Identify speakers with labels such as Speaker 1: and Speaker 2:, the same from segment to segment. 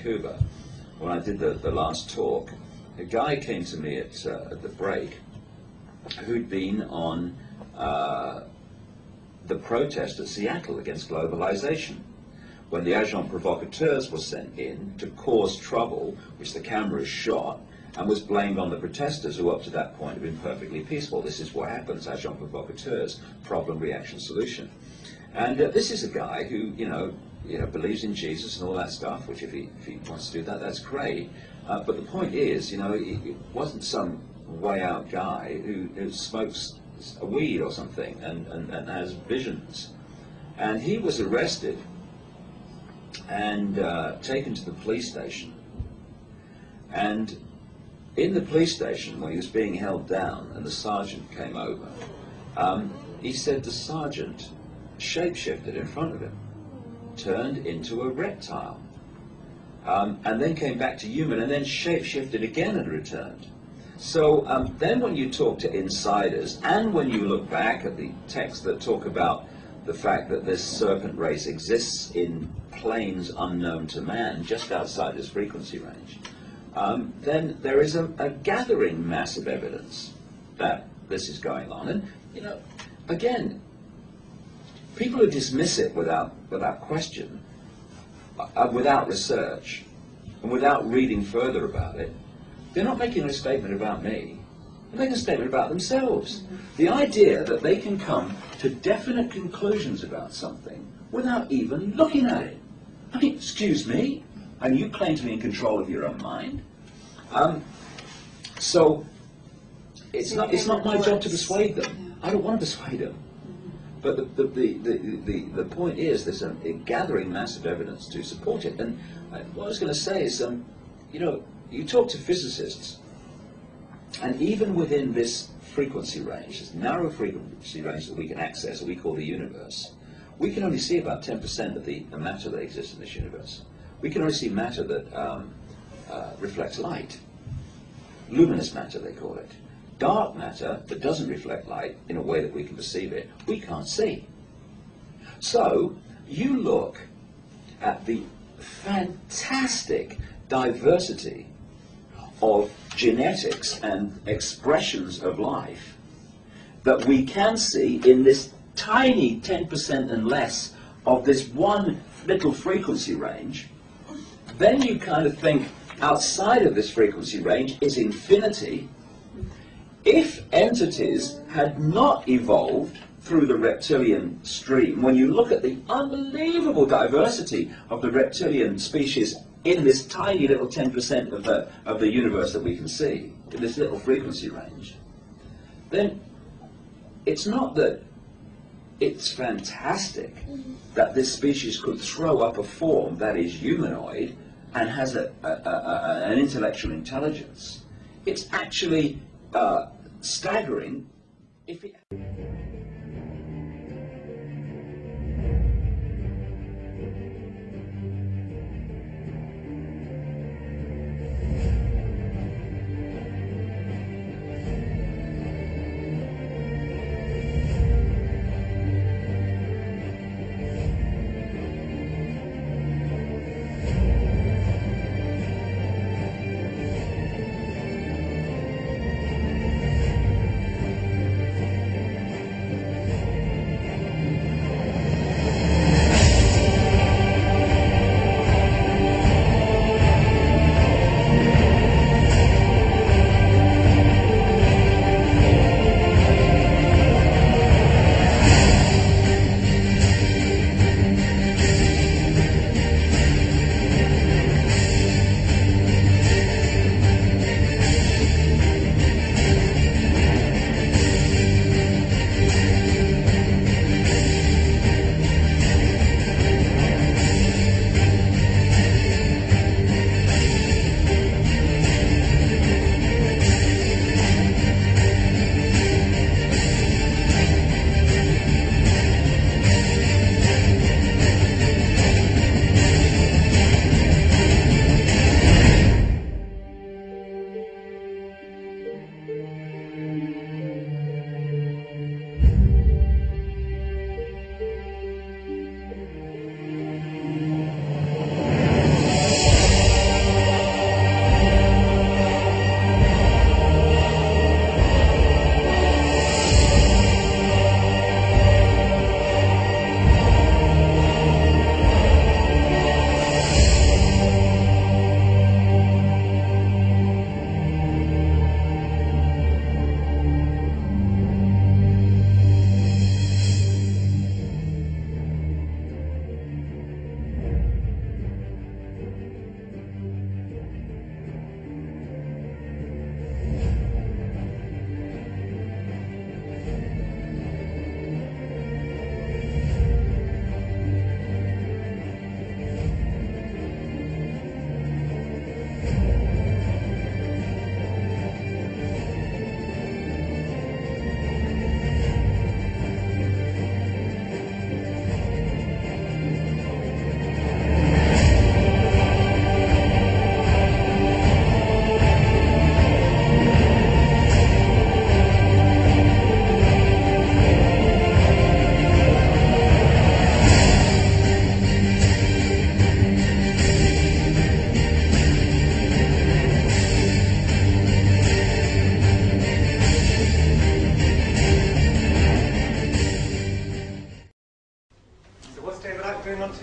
Speaker 1: Vancouver, when I did the last talk, a guy came to me at the break who'd been on the protest at Seattle against globalization, when the agents provocateurs were sent in to cause trouble, which the cameras shot, and was blamed on the protesters who up to that point had been perfectly peaceful. This is what happens, agents provocateurs, problem, reaction, solution. And this is a guy who, believes in Jesus and all that stuff, which if he wants to do that, that's great. But the point is, he wasn't some way out guy who smokes a weed or something and has visions. And he was arrested and taken to the police station. And in the police station, when he was being held down and the sergeant came over, he said the sergeant shapeshifted in front of him, turned into a reptile, and then came back to human, and then shapeshifted again and returned. So then when you talk to insiders, and when you look back at the texts that talk about the fact that this serpent race exists in planes unknown to man, just outside this frequency range, then there is a gathering mass of evidence that this is going on. And, again, people who dismiss it without question, without research, and without reading further about it, they're not making a statement about me. They're making a statement about themselves. The idea that they can come to definite conclusions about something without even looking at it. I mean, excuse me, and you claim to be in control of your own mind. So it's not my job to persuade them. I don't want to persuade them. But the point is, there's a gathering massive evidence to support it. And what I was going to say is, you talk to physicists, and even within this frequency range, this narrow frequency range that we can access, that we call the universe, we can only see about 10% of the matter that exists in this universe. We can only see matter that reflects light. Luminous matter, they call it. Dark matter that doesn't reflect light in a way that we can perceive it, we can't see. So you look at the fantastic diversity of genetics and expressions of life that we can see in this tiny 10% and less of this one little frequency range. Then you kind of think outside of this frequency range is infinity. If entities had not evolved through the reptilian stream, when you look at the unbelievable diversity of the reptilian species in this tiny little 10% of the universe that we can see, in this little frequency range, then it's not that it's fantastic that this species could throw up a form that is humanoid and has an intellectual intelligence. It's actually staggering if it...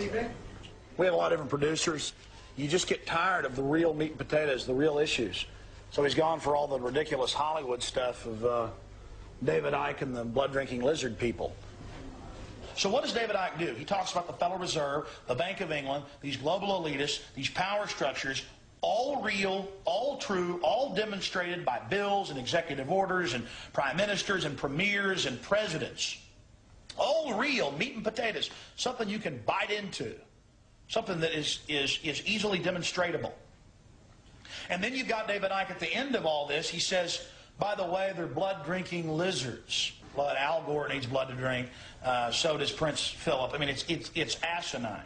Speaker 2: TV?
Speaker 3: We have a lot of different producers. You just get tired of the real meat and potatoes, the real issues. So he's gone for all the ridiculous Hollywood stuff of David Icke and the blood-drinking lizard people. So what does David Icke do? He talks about the Federal Reserve, the Bank of England, these global elitists, these power structures, all real, all true, all demonstrated by bills and executive orders and prime ministers and premiers and presidents. All real, meat and potatoes, something you can bite into, something that is easily demonstratable. And then you've got David Icke at the end of all this. He says, by the way, they're blood-drinking lizards. Blood, Al Gore needs blood to drink. So does Prince Philip. I mean, it's asinine.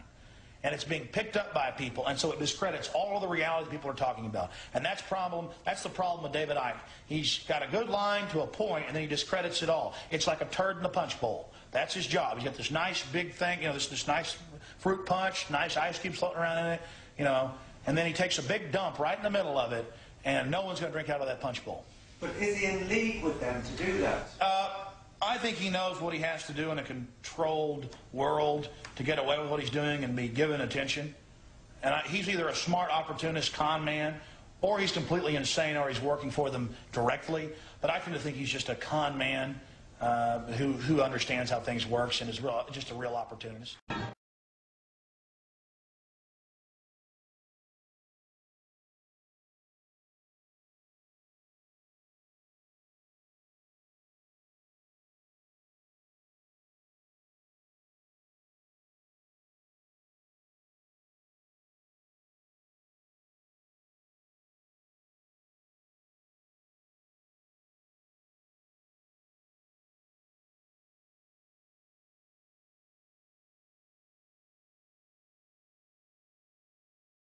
Speaker 3: And it's being picked up by people, and so it discredits all of the reality people are talking about. And that's the problem with David Icke. He's got a good line to a point, and then he discredits it all. It's like a turd in a punch bowl. That's his job. He's got this nice big thing, you know, this nice fruit punch, nice ice cubes floating around in it, you know, and then he takes a big dump right in the middle of it, and no one's going to drink out of that punch bowl.
Speaker 2: But is he in league with them to do that?
Speaker 3: I think he knows what he has to do in a controlled world to get away with what he's doing and be given attention. And he's either a smart opportunist con man, or he's completely insane, or he's working for them directly. But I tend to think he's just a con man who understands how things work and is just a real opportunist.